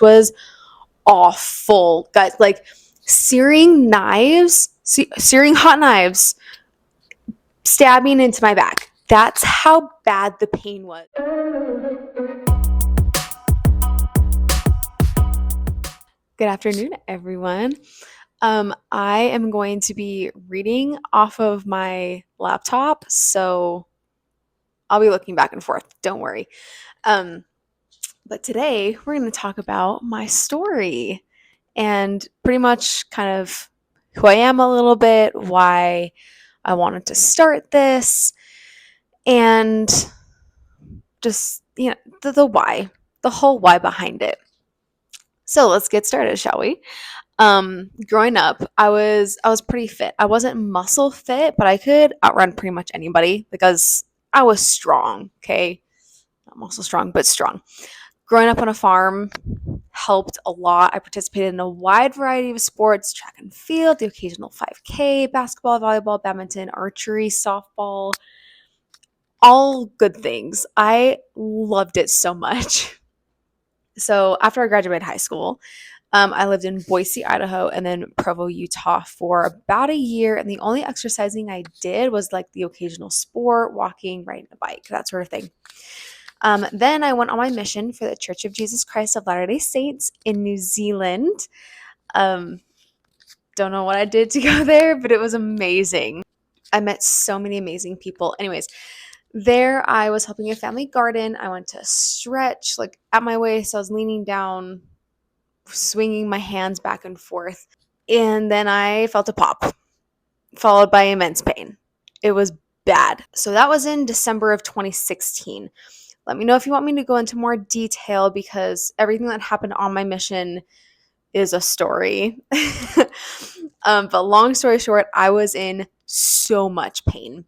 was awful, guys. Like searing hot knives, stabbing into my back. That's how bad the pain was. Good afternoon, everyone. I am going to be reading off of my laptop, so I'll be looking back and forth. Don't worry. But today we're going to talk about my story and pretty much kind of who I am a little bit, why I wanted to start this, and just, the why, the whole why behind it. So let's get started, shall we? Growing up, I was pretty fit. I wasn't muscle fit, but I could outrun pretty much anybody because I was strong, okay? Not muscle strong, but strong. Growing up on a farm helped a lot. I participated in a wide variety of sports, track and field, the occasional 5K, basketball, volleyball, badminton, archery, softball, all good things. I loved it so much. So after I graduated high school, I lived in Boise, Idaho, and then Provo, Utah for about a year. And the only exercising I did was like the occasional sport, walking, riding a bike, that sort of thing. Then I went on my mission for the Church of Jesus Christ of Latter-day Saints in New Zealand. Don't know what I did to go there, but it was amazing. I met so many amazing people. Anyways, there I was helping a family garden. I went to stretch like at my waist. I was leaning down, swinging my hands back and forth. And then I felt a pop, followed by immense pain. It was bad. So that was in December of 2016. Let me know if you want me to go into more detail because everything that happened on my mission is a story. But long story short, I was in so much pain.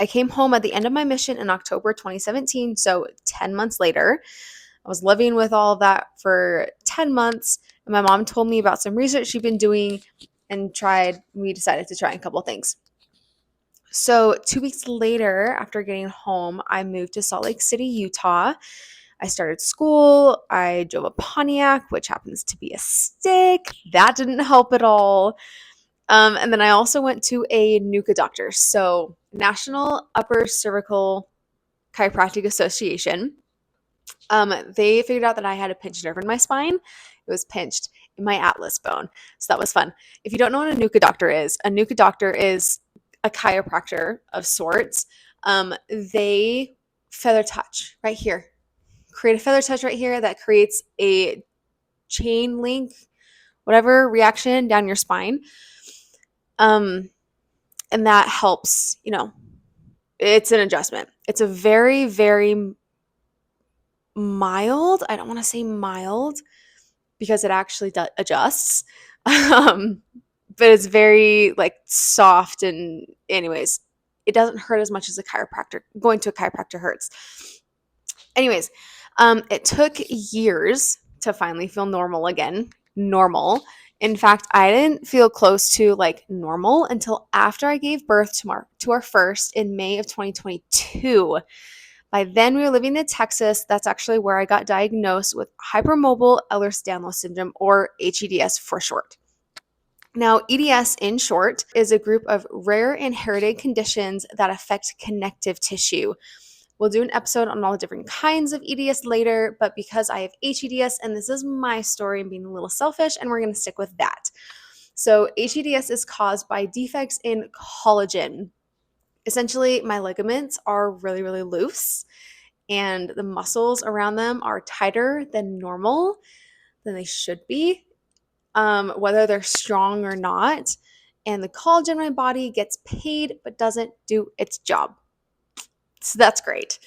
I came home at the end of my mission in October 2017, so 10 months later. I was living with all of that for 10 months, and my mom told me about some research she'd been doing and we decided to try a couple things. So 2 weeks later, after getting home, I moved to Salt Lake City, Utah. I started school. I drove a Pontiac, which happens to be a stick. That didn't help at all. And then I also went to a NUCA doctor, so National Upper Cervical Chiropractic Association. They figured out that I had a pinched nerve in my spine. It was pinched in my atlas bone. So that was fun. If you don't know what a NUCA doctor is a chiropractor of sorts. They feather touch right here. Create a feather touch right here that creates a chain link, whatever reaction down your spine. And that helps, it's an adjustment. It's a very, very mild, I don't want to say mild because it actually adjusts, but it's very like soft, and anyways, it doesn't hurt as much as going to a chiropractor hurts. Anyways, it took years to finally feel normal again. In fact, I didn't feel close to like normal until after I gave birth to our first in May of 2022. By then, we were living in Texas. That's actually where I got diagnosed with hypermobile Ehlers Danlos Syndrome, or hEDS for short. Now, EDS in short is a group of rare inherited conditions that affect connective tissue. We'll do an episode on all the different kinds of EDS later, but because I have hEDS and this is my story, I'm being a little selfish and we're going to stick with that. So hEDS is caused by defects in collagen. Essentially, my ligaments are really, really loose and the muscles around them are tighter than normal, than they should be, whether they're strong or not. And the collagen in my body gets paid but doesn't do its job. So that's great.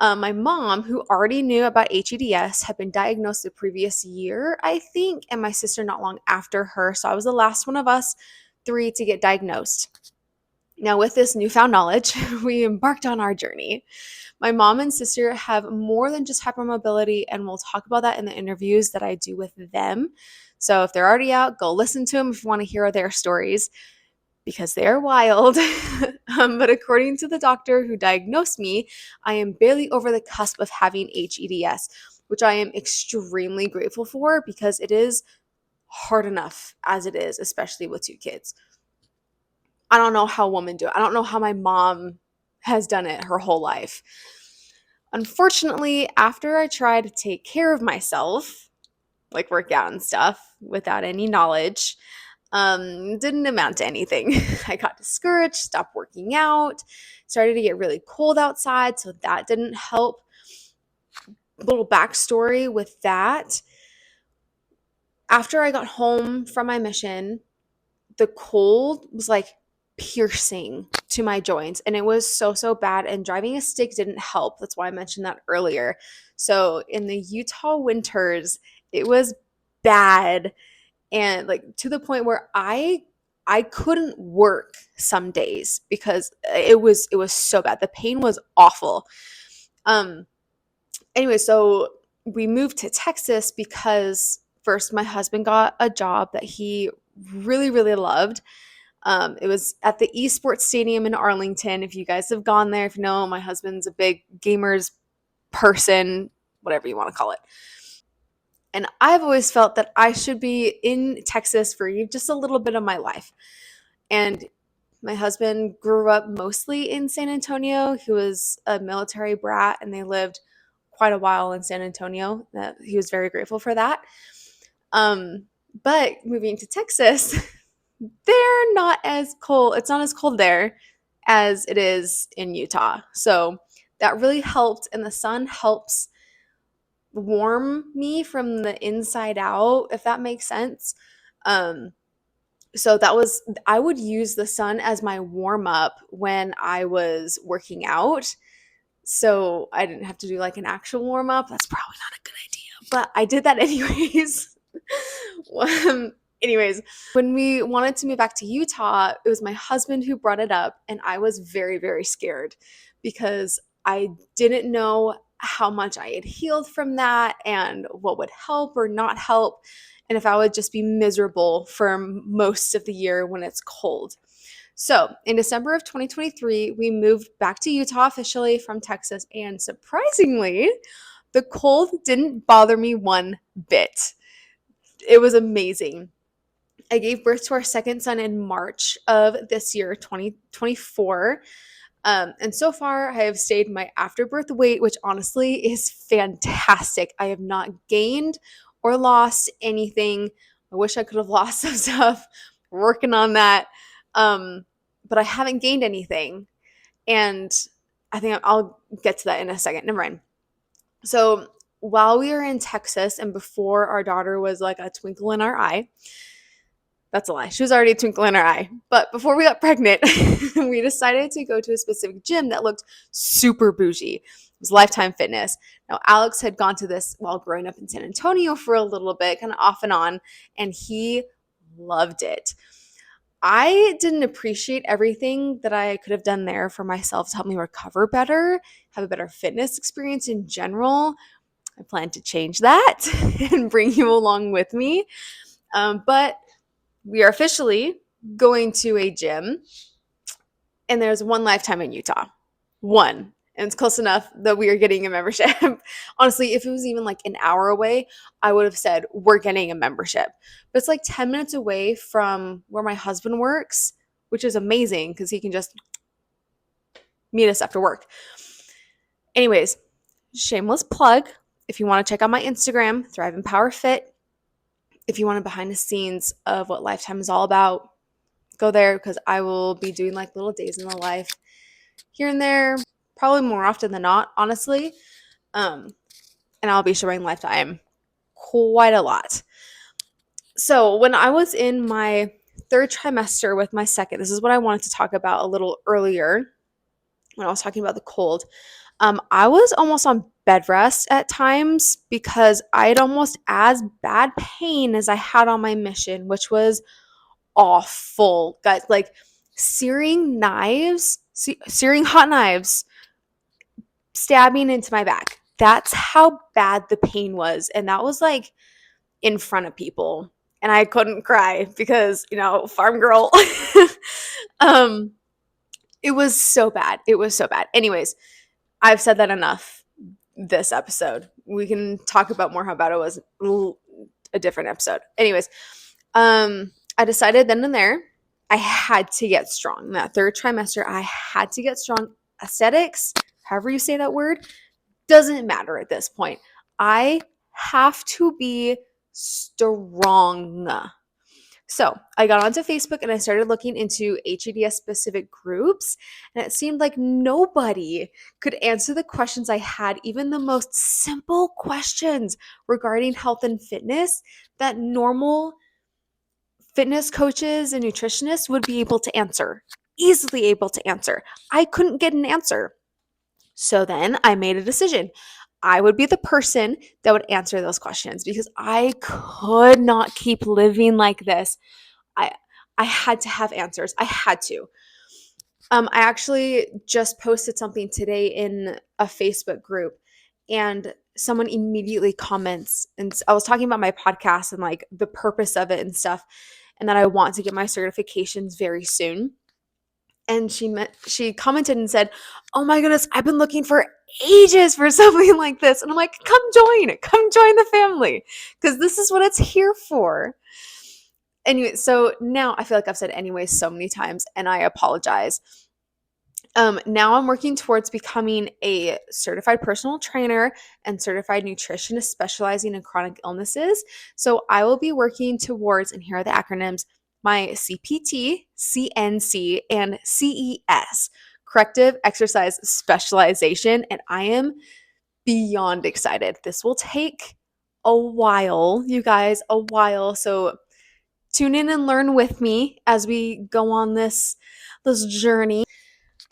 My mom, who already knew about hEDS, had been diagnosed the previous year, I think, and my sister not long after her. So I was the last one of us 3 to get diagnosed. Now, with this newfound knowledge, we embarked on our journey. My mom and sister have more than just hypermobility, and we'll talk about that in the interviews that I do with them. So if they're already out, go listen to them if you want to hear their stories, because they're wild. But according to the doctor who diagnosed me, I am barely over the cusp of having hEDS, which I am extremely grateful for because it is hard enough as it is, especially with 2 kids. I don't know how women do it. I don't know how my mom has done it her whole life. Unfortunately, after I tried to take care of myself, like work out and stuff, without any knowledge, didn't amount to anything. I got discouraged, stopped working out, started to get really cold outside, so that didn't help. Little backstory with that. After I got home from my mission, the cold was like piercing to my joints and it was so bad, and driving a stick didn't help. That's why I mentioned that earlier. So in the Utah winters, it was bad, and like to the point where I couldn't work some days because it was so bad. The pain was awful. Um anyway, so we moved to Texas because first my husband got a job that he really loved. It was at the esports stadium in Arlington. If you guys have gone there, if you know, my husband's a big gamers person, whatever you want to call it. And I've always felt that I should be in Texas for just a little bit of my life. And my husband grew up mostly in San Antonio. He was a military brat and they lived quite a while in San Antonio. He was very grateful for that. But moving to Texas, they're not as cold. It's not as cold there as it is in Utah. So that really helped. And the sun helps warm me from the inside out, if that makes sense. So I would use the sun as my warm up when I was working out. So I didn't have to do like an actual warm up. That's probably not a good idea, but I did that anyways. Anyways, when we wanted to move back to Utah, it was my husband who brought it up, and I was very scared because I didn't know how much I had healed from that and what would help or not help, and if I would just be miserable for most of the year when it's cold. So in December of 2023, we moved back to Utah officially from Texas, and surprisingly, the cold didn't bother me one bit. It was amazing. I gave birth to our second son in March of this year, 2024. And so far, I have stayed my afterbirth weight, which honestly is fantastic. I have not gained or lost anything. I wish I could have lost some stuff. Working on that. But I haven't gained anything. And I think I'll get to that in a second. Never mind. So while we were in Texas and before our daughter was like a twinkle in our eye, that's a lie. She was already a twinkle in our eye. But before we got pregnant, we decided to go to a specific gym that looked super bougie. It was Lifetime Fitness. Now, Alex had gone to this while growing up in San Antonio for a little bit, kind of off and on, and he loved it. I didn't appreciate everything that I could have done there for myself to help me recover better, have a better fitness experience in general. I plan to change that and bring you along with me. But we are officially going to a gym, and there's one Lifetime in Utah. One. And it's close enough that we are getting a membership. Honestly, if it was even like an hour away, I would have said, we're getting a membership. But it's like 10 minutes away from where my husband works, which is amazing because he can just meet us after work. Anyways, shameless plug. If you want to check out my Instagram, Thrive and Power Fit, if you want a behind the scenes of what Lifetime is all about, go there because I will be doing like little days in the life here and there, probably more often than not, honestly. And I'll be showing Lifetime quite a lot. So when I was in my third trimester with my second, this is what I wanted to talk about a little earlier when I was talking about the cold. I was almost on bed rest at times because I had almost as bad pain as I had on my mission, which was awful, guys. Like searing hot knives, stabbing into my back. That's how bad the pain was. And that was like in front of people. And I couldn't cry because, farm girl. It was so bad. It was so bad. Anyways, I've said that enough this episode. we can talk about more how bad it was a different episode. Anyways, I decided then and there I had to get strong. That third trimester, I had to get strong. Aesthetics, however you say that word, doesn't matter at this point. I have to be strong. So I got onto Facebook and I started looking into hEDS specific groups, and it seemed like nobody could answer the questions I had, even the most simple questions regarding health and fitness that normal fitness coaches and nutritionists would be able to answer, easily able to answer. I couldn't get an answer. So then I made a decision. I would be the person that would answer those questions because I could not keep living like this. I I had to have answers. I had to. I actually just posted something today in a Facebook group, and someone immediately comments, and I was talking about my podcast and like the purpose of it and stuff, and that I want to get my certifications very soon. And she commented and said, "Oh my goodness, I've been looking for ages for something like this." And I'm like, come join the family, because this is what it's here for. Anyway, so now I feel like I've said anyway so many times, and I apologize. Now I'm working towards becoming a certified personal trainer and certified nutritionist specializing in chronic illnesses. So I will be working towards, and here are the acronyms, my CPT, CNC, and CES, corrective exercise specialization. And I am beyond excited. This will take a while, you guys, a while. So tune in and learn with me as we go on this journey.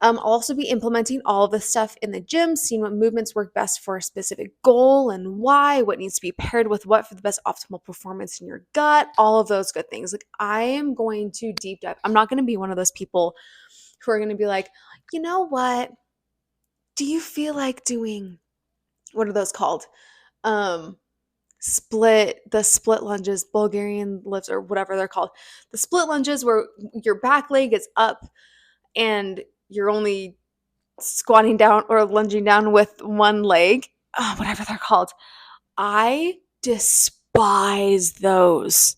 I'll also be implementing all of this stuff in the gym, seeing what movements work best for a specific goal and why, what needs to be paired with what for the best optimal performance in your gut, all of those good things. Like, I am going to deep dive. I'm not going to be one of those people who are going to be like, you know what? Do you feel like doing, what are those called? The split lunges, Bulgarian lifts, or whatever they're called. The split lunges where your back leg is up and you're only squatting down or lunging down with one leg, whatever they're called. I despise those.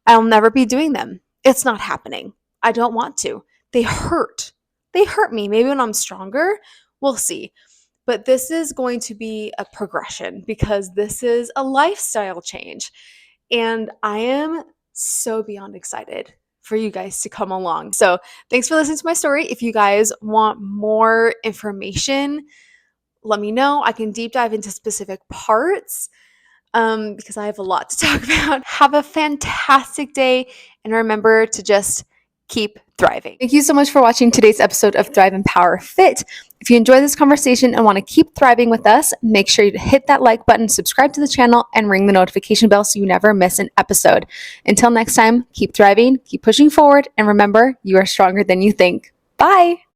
I'll never be doing them. It's not happening. I don't want to. They hurt. They hurt me. Maybe when I'm stronger, we'll see. But this is going to be a progression because this is a lifestyle change. And I am so beyond excited for you guys to come along. So thanks for listening to my story. If you guys want more information, let me know. I can deep dive into specific parts because I have a lot to talk about. Have a fantastic day, and remember to just keep thriving. Thank you so much for watching today's episode of Thrive, Empower, Fit. If you enjoyed this conversation and want to keep thriving with us, make sure you hit that like button, subscribe to the channel, and ring the notification bell so you never miss an episode. Until next time, keep thriving, keep pushing forward, and remember, you are stronger than you think. Bye.